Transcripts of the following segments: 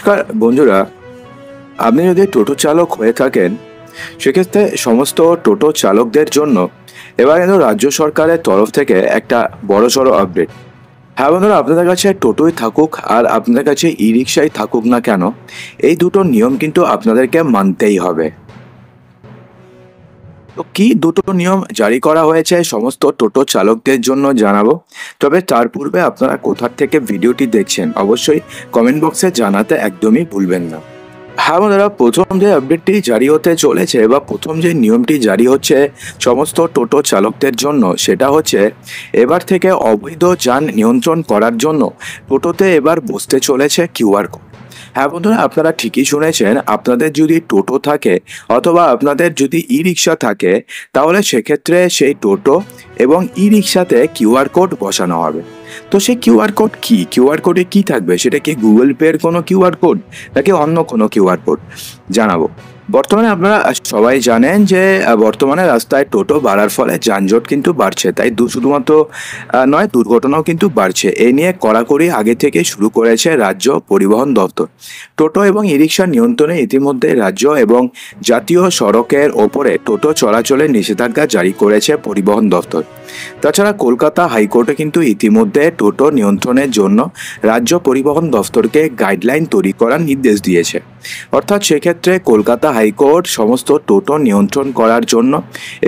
নমস্কার বন্ধুরা, আপনি যদি টোটো চালক হয়ে থাকেন সেক্ষেত্রে সমস্ত টোটো চালকদের জন্য এবার কিন্তু রাজ্য সরকারের তরফ থেকে একটা বড়সড় আপডেট। হ্যাঁ বন্ধুরা, আপনাদের কাছে টোটোই থাকুক আর আপনাদের কাছে ই রিক্সাই থাকুক না কেন, এই দুটো নিয়ম কিন্তু আপনাদেরকে মানতেই হবে। তো কি দুটো নিয়ম জারি করা হয়েছে সমস্ত টোটো চালকদের জন্য জানাবো। তবে তার পূর্বে আপনারা কোথা থেকে ভিডিওটি দেখছেন অবশ্যই কমেন্ট বক্সে জানাতে একদমই ভুলবেন না। হ্যাঁ বন্ধুরা, প্রথম যে আপডেটটি জারি হতে চলেছে বা প্রথম যে নিয়মটি জারি হচ্ছে সমস্ত টোটো চালকদের জন্য, সেটা হচ্ছে এবার থেকে অবৈধ যান নিয়ন্ত্রণ করার জন্য টোটোতে এবার বসতে চলেছে কিউআর কোড। হ্যাঁ বন্ধুরা, আপনারা ঠিকই শুনেছেন। আপনাদের যদি টোটো থাকে অথবা আপনাদের যদি ই রিক্সা থাকে তাহলে সেক্ষেত্রে সেই টোটো এবং ই রিক্সাতে কিউআর কোড বসানো হবে। তো সেই কিউআর কোড কি, কিউআর কোডে কি থাকবে, সেটা কি গুগল পের কোনো কিউআর কোড নাকি অন্য কোনো কিউআর কোড জানাবো। বর্তমানে আপনারা সবাই জানেন যে বর্তমানে রাস্তায় টোটো বাড়ার ফলে যানজট কিন্তু বাড়ছে, তাই শুধুমাত্র নয় দুর্ঘটনাও কিন্তু বাড়ছে। এই নিয়ে কড়াকড়ি আগে থেকে শুরু করেছে রাজ্য পরিবহন দপ্তর। টোটো এবং ই রিক্সা নিয়ন্ত্রণে ইতিমধ্যে রাজ্য এবং জাতীয় সড়কের ওপরে টোটো চলাচলের নিষেধাজ্ঞা জারি করেছে পরিবহন দপ্তর। তাছাড়া কলকাতা হাইকোর্টে কিন্তু ইতিমধ্যে টোটো নিয়ন্ত্রণের জন্য রাজ্য পরিবহন দপ্তরকে গাইডলাইন তৈরি করার নির্দেশ দিয়েছে। অর্থাৎ সেক্ষেত্রে কলকাতা হাইকোর্ট সমস্ত টোটো নিয়ন্ত্রণ করার জন্য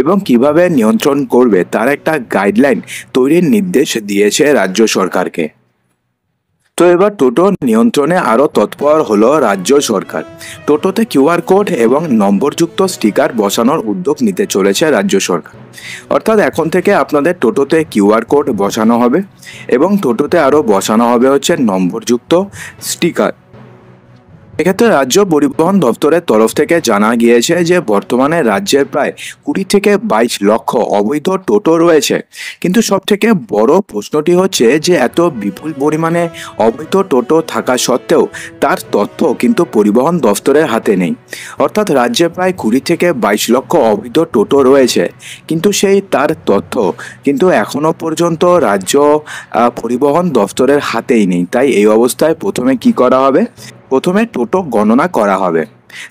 এবং কিভাবে নিয়ন্ত্রণ করবে তার একটা গাইডলাইন তৈরির নির্দেশ দিয়েছে রাজ্য সরকারকে। তো এবার টোটো নিয়ন্ত্রণে আরও তৎপর হলো রাজ্য সরকার। টোটোতে কিউআর কোড এবং নম্বরযুক্ত স্টিকার বসানোর উদ্যোগ নিতে চলেছে রাজ্য সরকার। অর্থাৎ এখন থেকে আপনাদের টোটোতে কিউআর কোড বসানো হবে এবং টোটোতে আরও বসানো হবে হচ্ছে নম্বরযুক্ত স্টিকার। এক্ষেত্রে রাজ্য পরিবহন দপ্তরের তরফ থেকে জানা গিয়েছে যে বর্তমানে রাজ্যের প্রায় 20 থেকে 22 লক্ষ অবৈধ টোটো রয়েছে। কিন্তু সব থেকে বড় প্রশ্নটি হচ্ছে যে এত বিপুল পরিমাণে অবৈধ টোটো থাকা সত্ত্বেও তার তথ্য কিন্তু পরিবহন দপ্তরের হাতে নেই। অর্থাৎ রাজ্যে প্রায় 20 থেকে 22 লক্ষ অবৈধ টোটো রয়েছে, কিন্তু সেই তার তথ্য কিন্তু এখনো পর্যন্ত রাজ্য পরিবহন দপ্তরের হাতেই নেই। তাই এই অবস্থায় প্রথমে কি করা হবে, প্রথমে টোটো গণনা করা হবে।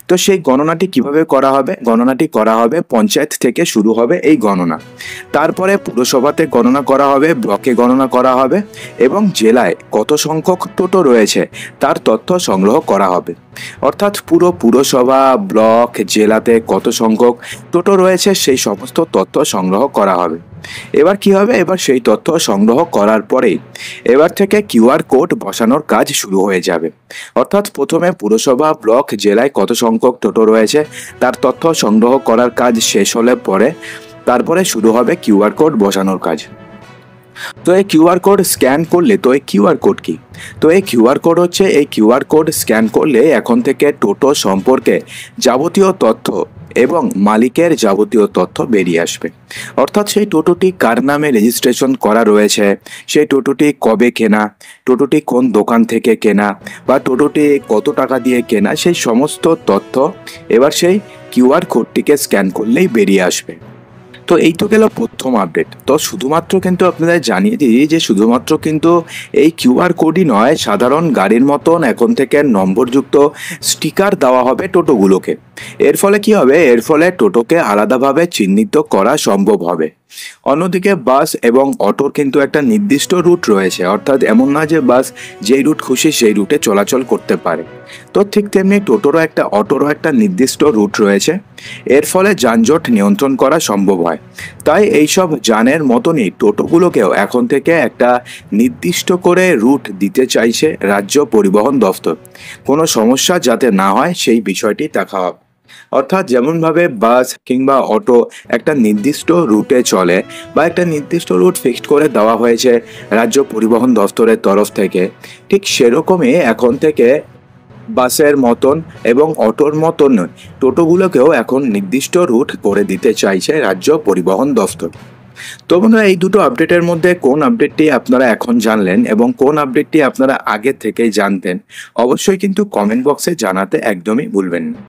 তো সেই গণনাটি কিভাবে করা হবে, গণনাটি করা হবে পঞ্চায়েত থেকে শুরু হবে এই গণনা। তারপরে পুরসভাতে গণনা করা হবে, ব্লকে গণনা করা হবে এবং জেলায় কত সংখ্যক টোটো রয়েছে তার তথ্য সংগ্রহ করা হবে। অর্থাৎ পুরো পুরসভা, ব্লক, জেলাতে কত সংখ্যক টোটো রয়েছে সেই সমস্ত তথ্য সংগ্রহ করা হবে। এবার কি হবে, এবার সেই তথ্য সংগ্রহ করার পরেই এবার থেকে কিউআর কোড বসানোর কাজ শুরু হয়ে যাবে। অর্থাৎ প্রথমে পুরসভা, ব্লক, জেলায় কত সংখ্যক টোটো রয়েছে তার তথ্য সংগ্রহ করার কাজ শেষ হলে পরে তারপরে শুরু হবে কিউআর কোড বসানোর কাজ। তো এই কিউআর কোড স্ক্যান করলে, তো এই কিউআর কোড কি, তো এই কিউআর কোড হচ্ছে, এই কিউআর কোড স্ক্যান করলে এখন থেকে টোটো সম্পর্কে যাবতীয় তথ্য এবং মালিকের যাবতীয় তথ্য বেরিয়ে আসবে। অর্থাৎ সেই টোটোটি কার নামে রেজিস্ট্রেশন করা রয়েছে, সেই টোটোটি কবে কেনা, টোটোটি কোন দোকান থেকে কেনা বা টোটোটি কত টাকা দিয়ে কেনা, সেই সমস্ত তথ্য এবার সেই কিউআর কোডটিকে স্ক্যান করলেই বেরিয়ে আসবে। তো এই তো গেল প্রথম আপডেট। তো শুধুমাত্র কিন্তু আপনাদের জানিয়ে দিই যে শুধুমাত্র কিন্তু এই কিউআর কোডই নয়, সাধারণ গাড়ির মতন এখন থেকে নম্বরযুক্ত স্টিকার দেওয়া হবে টোটোগুলোকে। এর ফলে কি হবে, এর ফলে টোটোকে আলাদাভাবে চিহ্নিত করা সম্ভব হবে। অন্যদিকে বাস এবং অটোর কিন্তু একটা নির্দিষ্ট রুট রয়েছে, অর্থাৎ এমন না যে বাস যেই রুট খুশি সেই রুটে চলাচল করতে পারে। তো ঠিক তেমনি অটোরও একটা নির্দিষ্ট রুট রয়েছে। এর ফলে যানজট নিয়ন্ত্রণ করা সম্ভব হয়। তাই এইসব যানের মতনই টোটোগুলোকেও এখন থেকে একটা নির্দিষ্ট করে রুট দিতে চাইছে রাজ্য পরিবহন দপ্তর। কোনো সমস্যা যাতে না হয় সেই বিষয়টি দেখা হবে। অর্থাৎ যেমনভাবে বাস কিংবা অটো একটা নির্দিষ্ট রুটে চলে বা একটা নির্দিষ্ট রুট ফিক্সড করে দেওয়া হয়েছে রাজ্য পরিবহন দপ্তরের তরফ থেকে, ঠিক সেরকমই এখন থেকে বাসের মতন এবং অটোর মতন টোটোগুলোকেও এখন নির্দিষ্ট রুট করে দিতে চাইছে রাজ্য পরিবহন দপ্তর। তো বন্ধুরা, এই দুটো আপডেটের মধ্যে কোন আপডেটটি আপনারা এখন জানলেন এবং কোন আপডেটটি আপনারা আগে থেকেই জানতেন অবশ্যই কিন্তু কমেন্ট বক্সে জানাতে একদমই ভুলবেন না।